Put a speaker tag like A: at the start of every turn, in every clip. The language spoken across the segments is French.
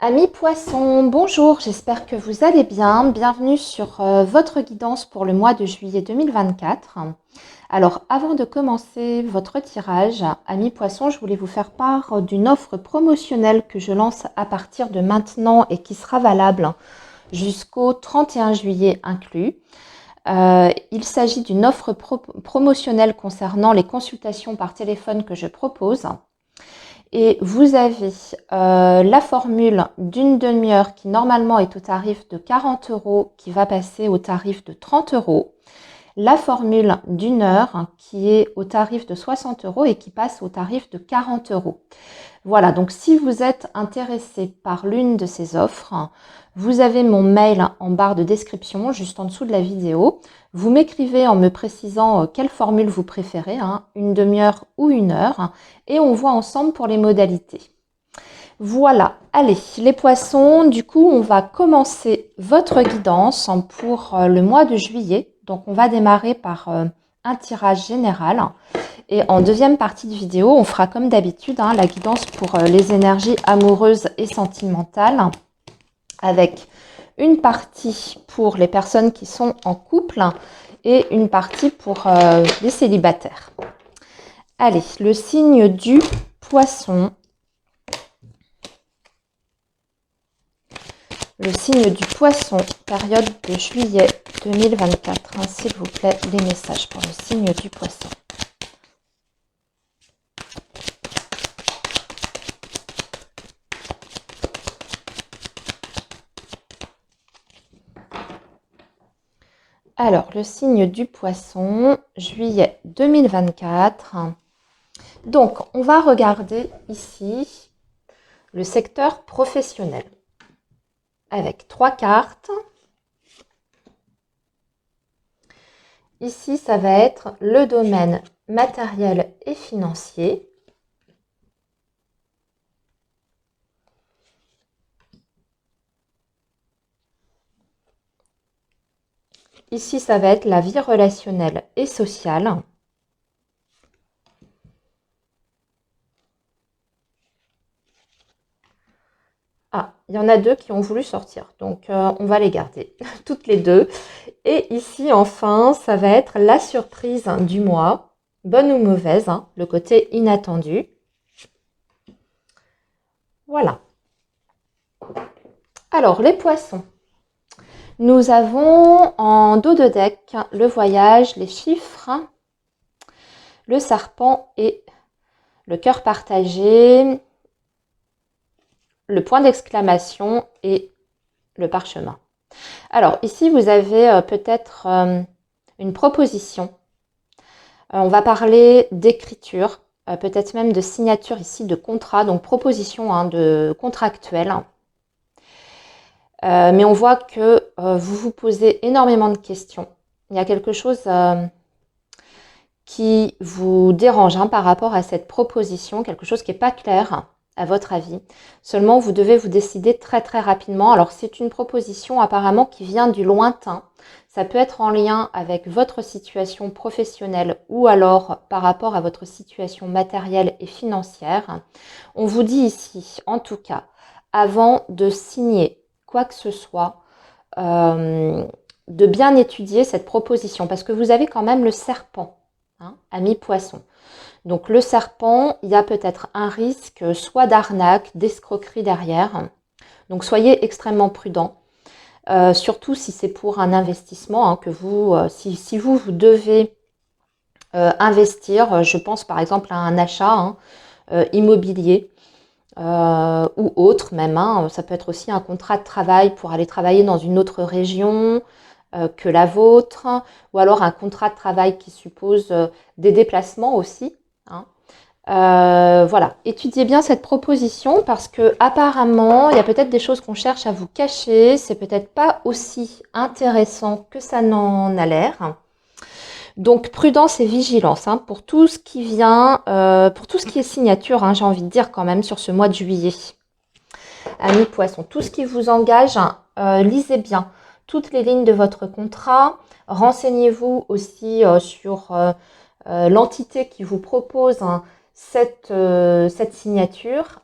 A: Amis poissons, bonjour, j'espère que vous allez bien. Bienvenue sur votre guidance pour le mois de juillet 2024. Alors, avant de commencer votre tirage, amis poissons, je voulais vous faire part d'une offre promotionnelle que je lance à partir de maintenant et qui sera valable jusqu'au 31 juillet inclus. Il s'agit d'une offre promotionnelle concernant les consultations par téléphone que je propose. Et vous avez la formule d'une demi-heure qui normalement est au tarif de 40 € qui va passer au tarif de 30 €. La formule d'une heure qui est au tarif de 60 € et qui passe au tarif de 40 €. Voilà, donc si vous êtes intéressé par l'une de ces offres, vous avez mon mail en barre de description, juste en dessous de la vidéo. Vous m'écrivez en me précisant quelle formule vous préférez, une demi-heure ou une heure, et on voit ensemble pour les modalités. Voilà, allez, les poissons, du coup, on va commencer votre guidance pour le mois de juillet. Donc, on va démarrer par un tirage général. Et en deuxième partie de vidéo, on fera comme d'habitude la guidance pour les énergies amoureuses et sentimentales, avec une partie pour les personnes qui sont en couple et une partie pour les célibataires. Allez, le signe du poisson. Le signe du poisson, période de juillet 2024. S'il vous plaît, les messages pour le signe du poisson. Alors, le signe du poisson, juillet 2024. Donc, on va regarder ici le secteur professionnel avec 3 cartes. Ici, ça va être le domaine matériel et financier. Ici, ça va être la vie relationnelle et sociale. Ah, il y en a 2 qui ont voulu sortir, donc on va les garder, toutes les 2. Et ici, enfin, ça va être la surprise du mois, bonne ou mauvaise, le côté inattendu. Voilà. Alors, les poissons. Nous avons en dos de deck le voyage, les chiffres, le serpent et le cœur partagé, le point d'exclamation et le parchemin. Alors ici, vous avez peut-être une proposition. On va parler d'écriture, peut-être même de signature ici, de contrat, donc proposition de contractuel. Mais on voit que vous vous posez énormément de questions. Il y a quelque chose qui vous dérange par rapport à cette proposition, quelque chose qui n'est pas clair à votre avis. Seulement, vous devez vous décider très très rapidement. Alors, c'est une proposition apparemment qui vient du lointain. Ça peut être en lien avec votre situation professionnelle ou alors par rapport à votre situation matérielle et financière. On vous dit ici, en tout cas, avant de signer quoi que ce soit, de bien étudier cette proposition parce que vous avez quand même le serpent, ami poisson. Donc le serpent, il y a peut-être un risque soit d'arnaque, d'escroquerie derrière. Donc soyez extrêmement prudent, surtout si c'est pour un investissement que vous, si vous devez investir. Je pense par exemple à un achat immobilier ou autre même. Ça peut être aussi un contrat de travail pour aller travailler dans une autre région que la vôtre, ou alors un contrat de travail qui suppose des déplacements aussi. Voilà, étudiez bien cette proposition parce que apparemment, il y a peut-être des choses qu'on cherche à vous cacher. C'est peut-être pas aussi intéressant que ça n'en a l'air. Donc prudence et vigilance pour tout ce qui vient, pour tout ce qui est signature, j'ai envie de dire quand même sur ce mois de juillet. Amis poissons, tout ce qui vous engage, lisez bien toutes les lignes de votre contrat. Renseignez-vous aussi sur l'entité qui vous propose cette signature.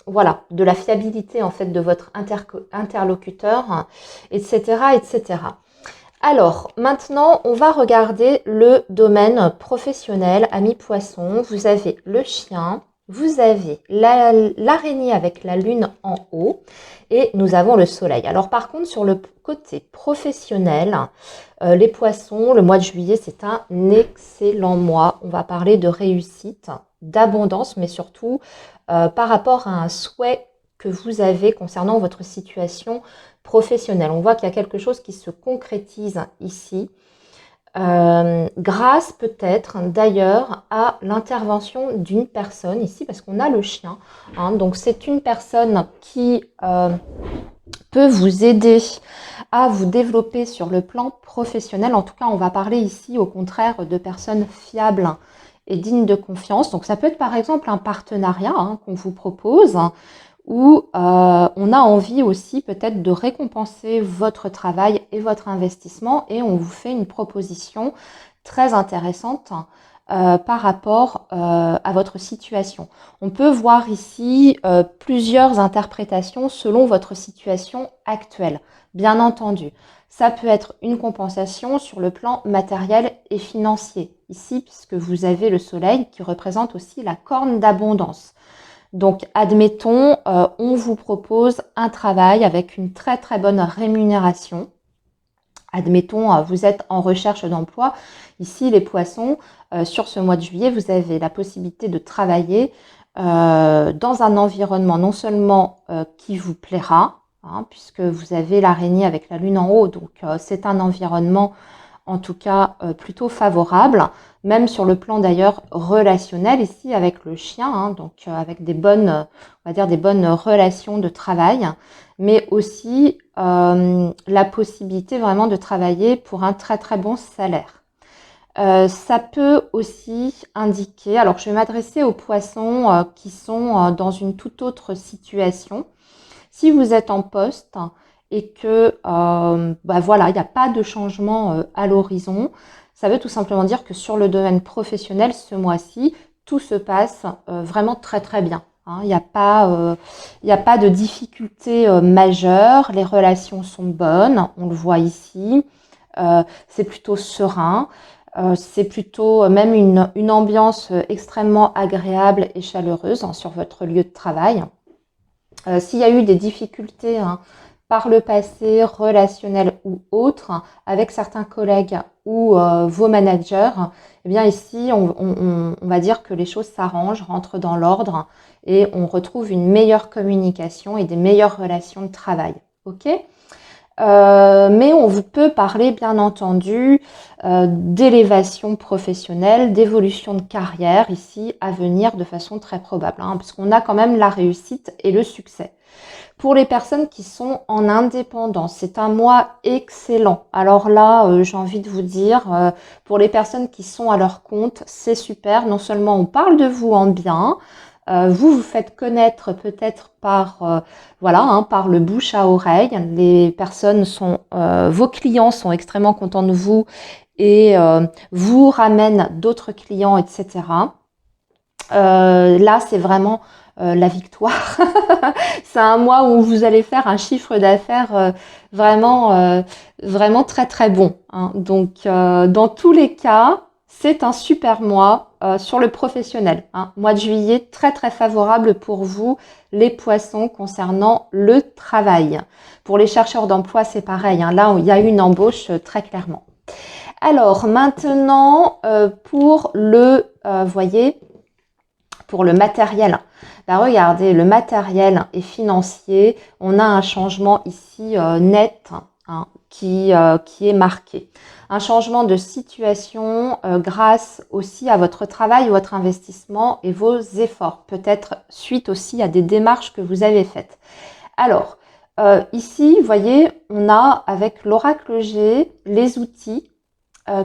A: voilà, de la fiabilité en fait de votre interlocuteur, etc., etc. Alors, maintenant, on va regarder le domaine professionnel, ami poisson. Vous avez le chien, vous avez l'araignée avec la lune en haut et nous avons le soleil. Alors, par contre, sur le côté professionnel, les poissons, le mois de juillet, c'est un excellent mois. On va parler de réussite, d'abondance, mais surtout par rapport à un souhait que vous avez concernant votre situation professionnelle. On voit qu'il y a quelque chose qui se concrétise ici, grâce peut-être d'ailleurs à l'intervention d'une personne ici, parce qu'on a le chien. Hein, donc c'est une personne qui peut vous aider à vous développer sur le plan professionnel. En tout cas, on va parler ici au contraire de personnes fiables et dignes de confiance. Donc ça peut être par exemple un partenariat qu'on vous propose, où on a envie aussi peut-être de récompenser votre travail et votre investissement et on vous fait une proposition très intéressante par rapport à votre situation. On peut voir ici plusieurs interprétations selon votre situation actuelle, bien entendu. Ça peut être une compensation sur le plan matériel et financier, ici puisque vous avez le soleil qui représente aussi la corne d'abondance. Donc, admettons, on vous propose un travail avec une très très bonne rémunération. Admettons, vous êtes en recherche d'emploi. Ici, les poissons, sur ce mois de juillet, vous avez la possibilité de travailler dans un environnement non seulement qui vous plaira, puisque vous avez l'araignée avec la lune en haut, donc c'est un environnement en tout cas plutôt favorable, même sur le plan d'ailleurs relationnel ici avec le chien, donc avec des bonnes, on va dire des bonnes relations de travail, mais aussi la possibilité vraiment de travailler pour un très très bon salaire. Ça peut aussi indiquer, alors je vais m'adresser aux poissons qui sont dans une toute autre situation. Si vous êtes en poste et que voilà, il n'y a pas de changement à l'horizon, ça veut tout simplement dire que sur le domaine professionnel, ce mois-ci, tout se passe vraiment très très bien. Il n'y a pas de difficultés majeures, les relations sont bonnes, on le voit ici, c'est plutôt serein. C'est plutôt même une ambiance extrêmement agréable et chaleureuse sur votre lieu de travail. S'il y a eu des difficultés par le passé, relationnelles ou autres, avec certains collègues ou vos managers, eh bien ici, on va dire que les choses s'arrangent, rentrent dans l'ordre et on retrouve une meilleure communication et des meilleures relations de travail. Ok ? Mais on peut parler bien entendu d'élévation professionnelle, d'évolution de carrière ici à venir de façon très probable, parce qu'on a quand même la réussite et le succès. Pour les personnes qui sont en indépendance, c'est un mois excellent. Alors là, j'ai envie de vous dire, pour les personnes qui sont à leur compte, c'est super. Non seulement on parle de vous en bien, vous vous faites connaître peut-être par par le bouche à oreille. Les personnes vos clients sont extrêmement contents de vous et vous ramènent d'autres clients, etc. Là, c'est vraiment la victoire. C'est un mois où vous allez faire un chiffre d'affaires vraiment très très bon. Donc, dans tous les cas, c'est un super mois sur le professionnel. Mois de juillet très très favorable pour vous, les poissons, concernant le travail. Pour les chercheurs d'emploi, c'est pareil. Là, il y a une embauche très clairement. Alors maintenant, pour pour le matériel. Regardez, le matériel et financier, on a un changement ici net qui est marqué. Un changement de situation grâce aussi à votre travail, votre investissement et vos efforts. Peut-être suite aussi à des démarches que vous avez faites. Alors, ici, vous voyez, on a avec l'oracle G les outils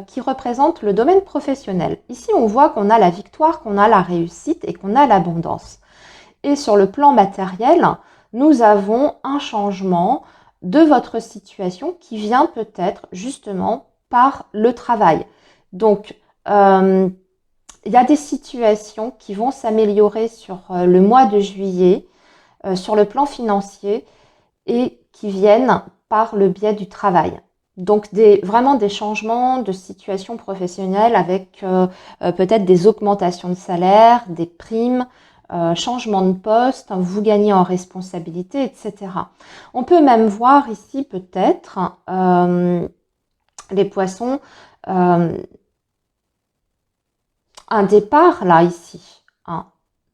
A: qui représente le domaine professionnel. Ici, on voit qu'on a la victoire, qu'on a la réussite et qu'on a l'abondance. Et sur le plan matériel, nous avons un changement de votre situation qui vient peut-être justement par le travail. Donc, il y a des situations qui vont s'améliorer sur le mois de juillet sur le plan financier et qui viennent par le biais du travail. Donc vraiment des changements de situation professionnelle avec peut-être des augmentations de salaire, des primes, changement de poste, vous gagnez en responsabilité, etc. On peut même voir ici peut-être les poissons, un départ là ici, hein,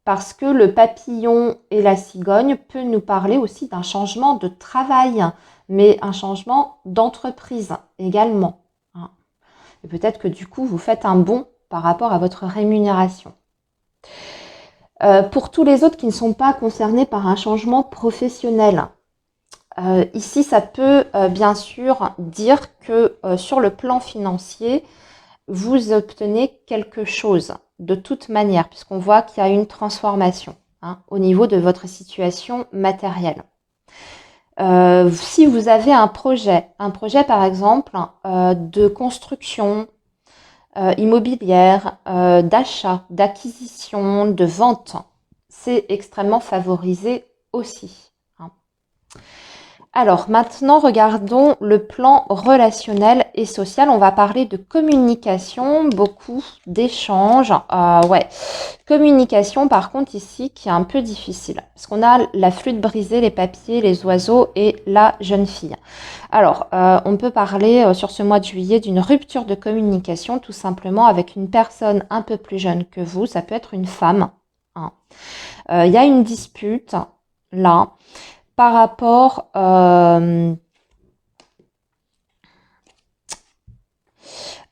A: parce que le papillon et la cigogne peut nous parler aussi d'un changement de travail, mais un changement d'entreprise également, hein. Et peut-être que du coup, vous faites un bond par rapport à votre rémunération. Pour tous les autres qui ne sont pas concernés par un changement professionnel, ici, ça peut bien sûr dire que sur le plan financier, vous obtenez quelque chose de toute manière, puisqu'on voit qu'il y a une transformation, hein, au niveau de votre situation matérielle. Si vous avez un projet par exemple de construction immobilière, d'achat, d'acquisition, de vente, c'est extrêmement favorisé aussi, hein. Alors maintenant, regardons le plan relationnel et social. On va parler de communication, beaucoup d'échanges. Ouais, communication par contre ici qui est un peu difficile. Parce qu'on a la flûte brisée, les papiers, les oiseaux et la jeune fille. Alors, on peut parler sur ce mois de juillet d'une rupture de communication tout simplement avec une personne un peu plus jeune que vous. Ça peut être une femme, hein. Y a une dispute là. Par rapport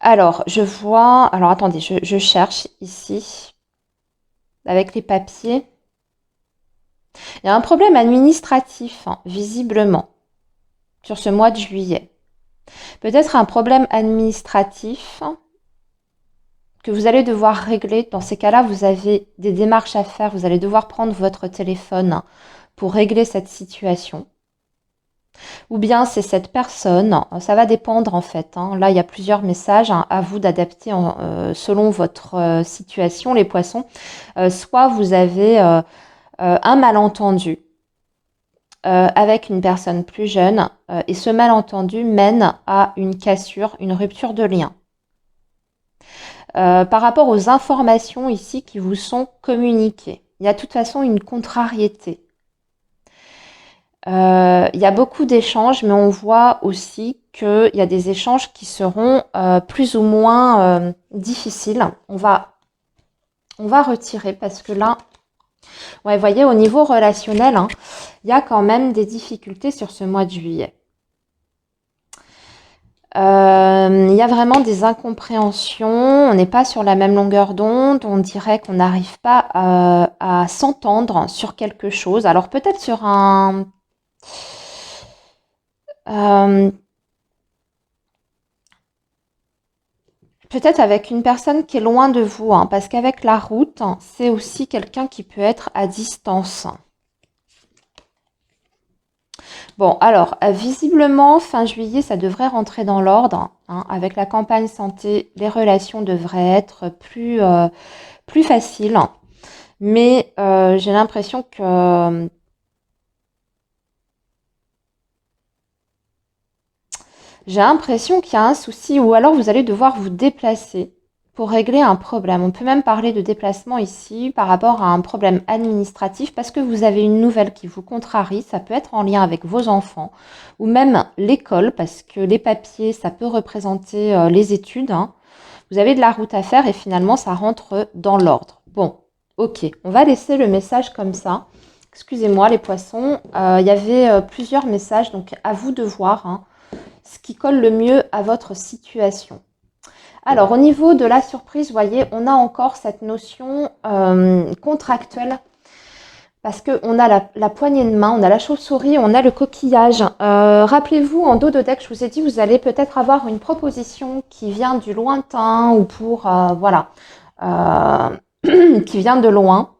A: alors je vois, alors attendez, je cherche ici avec les papiers. Il y a un problème administratif, hein, visiblement, sur ce mois de juillet. Peut-être un problème administratif que vous allez devoir régler. Dans ces cas-là, vous avez des démarches à faire. Vous allez devoir prendre votre téléphone pour régler cette situation. Ou bien c'est cette personne, ça va dépendre en fait, hein. Là, il y a plusieurs messages, hein, à vous d'adapter selon votre situation, les poissons. Soit vous avez un malentendu avec une personne plus jeune et ce malentendu mène à une cassure, une rupture de lien. Par rapport aux informations ici qui vous sont communiquées, il y a de toute façon une contrariété. Il y a beaucoup d'échanges, mais on voit aussi qu'il y a des échanges qui seront plus ou moins difficiles. On va retirer parce que là, ouais, vous voyez, au niveau relationnel, hein, il y a quand même des difficultés sur ce mois de juillet. Il y a vraiment des incompréhensions, on n'est pas sur la même longueur d'onde, on dirait qu'on n'arrive pas à s'entendre sur quelque chose. Alors peut-être sur un... peut-être avec une personne qui est loin de vous, hein, parce qu'avec la route, c'est aussi quelqu'un qui peut être à distance. Bon, alors, visiblement, fin juillet, ça devrait rentrer dans l'ordre, hein. Avec la campagne santé, les relations devraient être plus faciles. Mais j'ai l'impression que... j'ai l'impression qu'il y a un souci ou alors vous allez devoir vous déplacer pour régler un problème. On peut même parler de déplacement ici par rapport à un problème administratif parce que vous avez une nouvelle qui vous contrarie. Ça peut être en lien avec vos enfants ou même l'école parce que les papiers, ça peut représenter les études, hein. Vous avez de la route à faire et finalement, ça rentre dans l'ordre. Bon, ok, on va laisser le message comme ça. Excusez-moi les poissons, il y avait plusieurs messages, donc à vous de voir, hein, ce qui colle le mieux à votre situation. Alors, au niveau de la surprise, vous voyez, on a encore cette notion contractuelle parce qu'on a la poignée de main, on a la chauve-souris, on a le coquillage. Rappelez-vous, en dos de deck, je vous ai dit, vous allez peut-être avoir une proposition qui vient du lointain ou pour, voilà, qui vient de loin.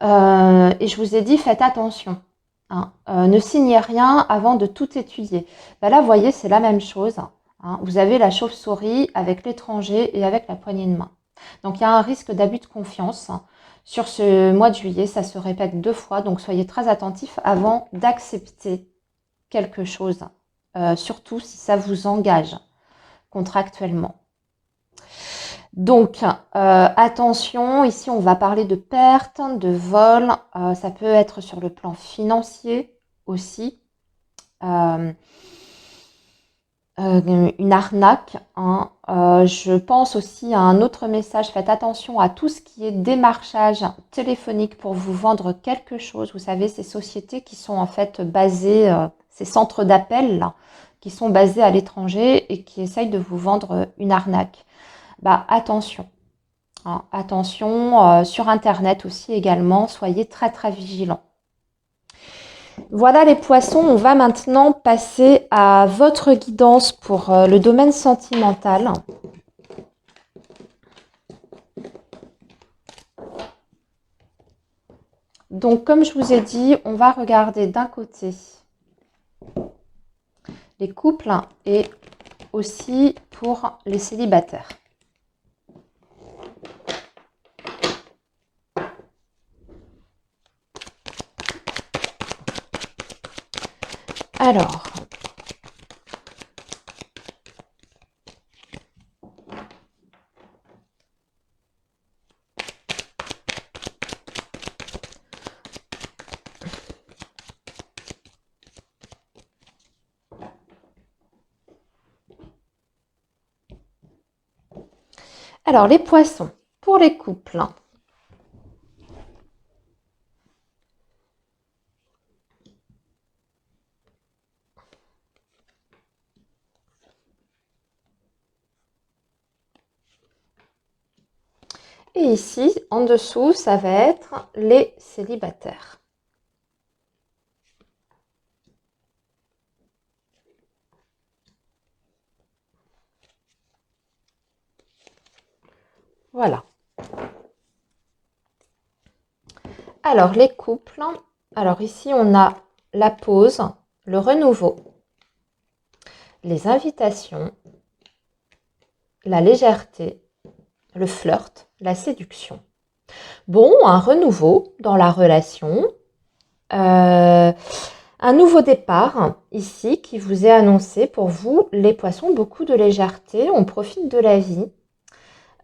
A: Et je vous ai dit, faites attention. Hein, ne signez rien avant de tout étudier. Ben là, vous voyez, c'est la même chose, hein. Vous avez la chauve-souris avec l'étranger et avec la poignée de main. Donc, il y a un risque d'abus de confiance Sur ce mois de juillet, ça se répète 2 fois, donc soyez très attentifs avant d'accepter quelque chose, surtout si ça vous engage contractuellement. Donc, attention, ici on va parler de perte, de vol, ça peut être sur le plan financier aussi. Une arnaque, hein. Je pense aussi à un autre message, faites attention à tout ce qui est démarchage téléphonique pour vous vendre quelque chose. Vous savez, ces sociétés qui sont en fait basées, ces centres d'appel là, qui sont basés à l'étranger et qui essayent de vous vendre une arnaque. Bah attention, hein, attention, sur internet aussi également, soyez très très vigilants. Voilà les poissons, on va maintenant passer à votre guidance pour le domaine sentimental. Donc comme je vous ai dit, on va regarder d'un côté les couples et aussi pour les célibataires. Alors, les poissons, pour les couples. Et ici, en dessous, ça va être les célibataires. Voilà. Alors, les couples. Alors, ici, on a la pause, le renouveau, les invitations, la légèreté, le flirt, la séduction. Bon, un renouveau dans la relation. Un nouveau départ ici qui vous est annoncé pour vous, les poissons, beaucoup de légèreté, on profite de la vie.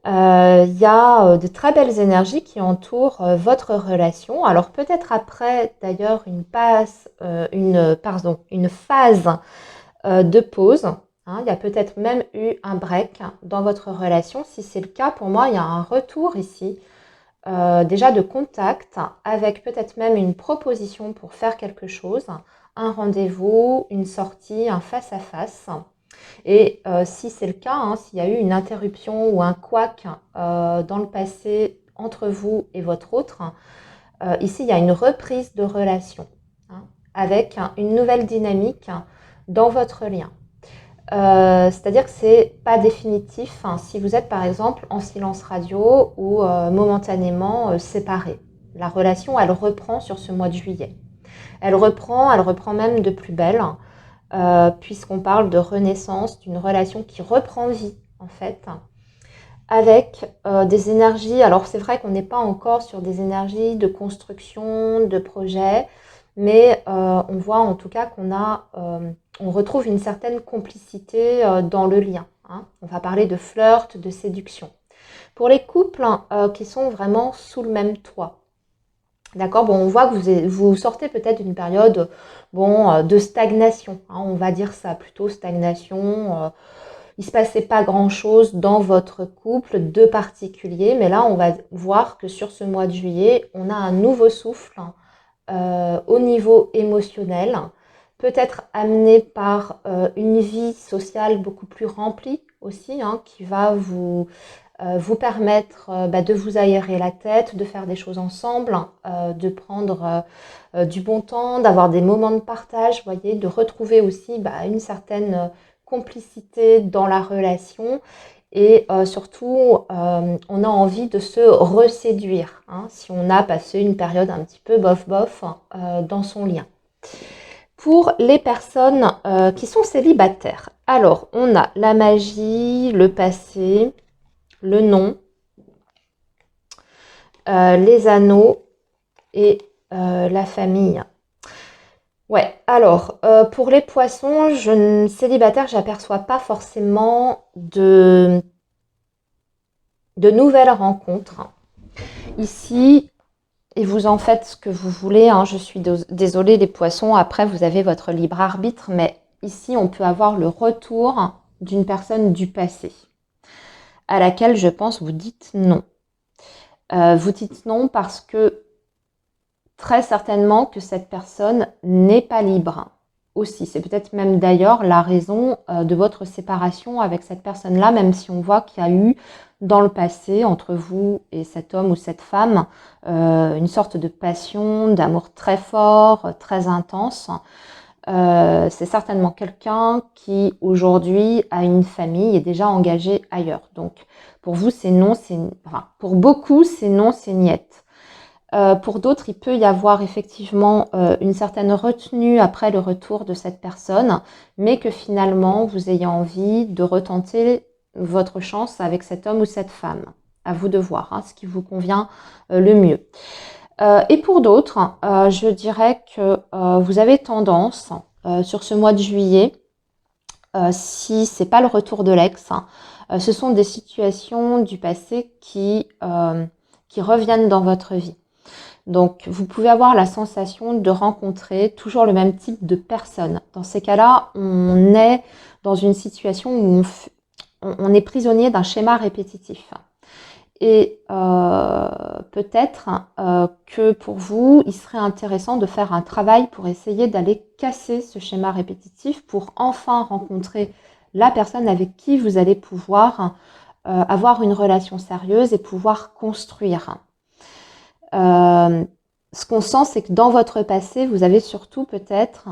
A: Il y a de très belles énergies qui entourent votre relation. Alors peut-être après d'ailleurs une phase de pause. Hein, il y a peut-être même eu un break dans votre relation. Si c'est le cas, pour moi, il y a un retour ici. Déjà de contact avec peut-être même une proposition pour faire quelque chose, un rendez-vous, une sortie, un face-à-face. Et si c'est le cas, hein, s'il y a eu une interruption ou un couac dans le passé entre vous et votre autre, ici il y a une reprise de relation, hein, avec une nouvelle dynamique dans votre lien. C'est-à-dire que c'est pas définitif, hein, si vous êtes par exemple en silence radio ou momentanément séparés. La relation, elle reprend sur ce mois de juillet. Elle reprend même de plus belle, puisqu'on parle de renaissance, d'une relation qui reprend vie en fait, avec des énergies. Alors c'est vrai qu'on n'est pas encore sur des énergies de construction, de projet, mais on voit en tout cas on retrouve une certaine complicité dans le lien, hein. On va parler de flirt, de séduction. Pour les couples qui sont vraiment sous le même toit, d'accord, bon, on voit que vous sortez peut-être d'une période de stagnation, hein, on va dire ça, plutôt stagnation. Il ne se passait pas grand-chose dans votre couple de particulier, mais là, on va voir que sur ce mois de juillet, on a un nouveau souffle au niveau émotionnel, peut-être amené par une vie sociale beaucoup plus remplie aussi, hein, qui va vous permettre de vous aérer la tête, de faire des choses ensemble, de prendre du bon temps, d'avoir des moments de partage, voyez, de retrouver aussi une certaine complicité dans la relation. Et surtout, on a envie de se reséduire, hein, si on a passé une période un petit peu bof-bof dans son lien. Pour les personnes qui sont célibataires, alors on a la magie, le passé, le nom, les anneaux et la famille. Ouais, alors, pour les poissons, célibataire, j'aperçois pas forcément de nouvelles rencontres. Ici, et vous en faites ce que vous voulez, hein, je suis désolée les poissons, après vous avez votre libre arbitre, mais ici on peut avoir le retour d'une personne du passé, à laquelle je pense vous dites non. Vous dites non parce que très certainement que cette personne n'est pas libre aussi. C'est peut-être même d'ailleurs la raison de votre séparation avec cette personne-là, même si on voit qu'il y a eu dans le passé entre vous et cet homme ou cette femme une sorte de passion, d'amour très fort, très intense. C'est certainement quelqu'un qui aujourd'hui a une famille et est déjà engagé ailleurs. Donc pour vous c'est non, enfin, pour beaucoup c'est non, c'est niet. Pour d'autres, il peut y avoir effectivement une certaine retenue après le retour de cette personne, mais que finalement, vous ayez envie de retenter votre chance avec cet homme ou cette femme. À vous de voir ce qui vous convient le mieux. Et pour d'autres, je dirais que vous avez tendance, sur ce mois de juillet, si c'est pas le retour de l'ex, ce sont des situations du passé qui reviennent dans votre vie. Donc, vous pouvez avoir la sensation de rencontrer toujours le même type de personne. Dans ces cas-là, on est dans une situation où on est prisonnier d'un schéma répétitif. Et peut-être que pour vous, il serait intéressant de faire un travail pour essayer d'aller casser ce schéma répétitif pour enfin rencontrer la personne avec qui vous allez pouvoir avoir une relation sérieuse et pouvoir construire. Ce qu'on sent, c'est que dans votre passé, vous avez surtout peut-être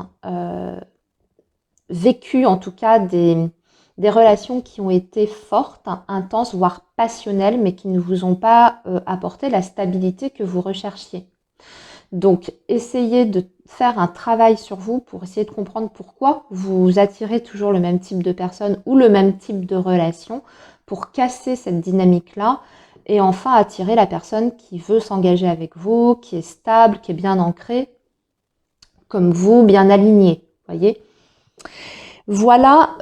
A: vécu en tout cas des relations qui ont été fortes, intenses, voire passionnelles, mais qui ne vous ont pas apporté la stabilité que vous recherchiez. Donc, essayez de faire un travail sur vous pour essayer de comprendre pourquoi vous attirez toujours le même type de personne ou le même type de relation pour casser cette dynamique-là et enfin attirer la personne qui veut s'engager avec vous, qui est stable, qui est bien ancrée, comme vous, bien alignée, voyez. Voilà,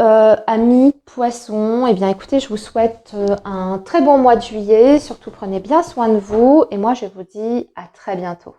A: amis poissons, eh bien écoutez, je vous souhaite un très bon mois de juillet, surtout prenez bien soin de vous et moi je vous dis à très bientôt.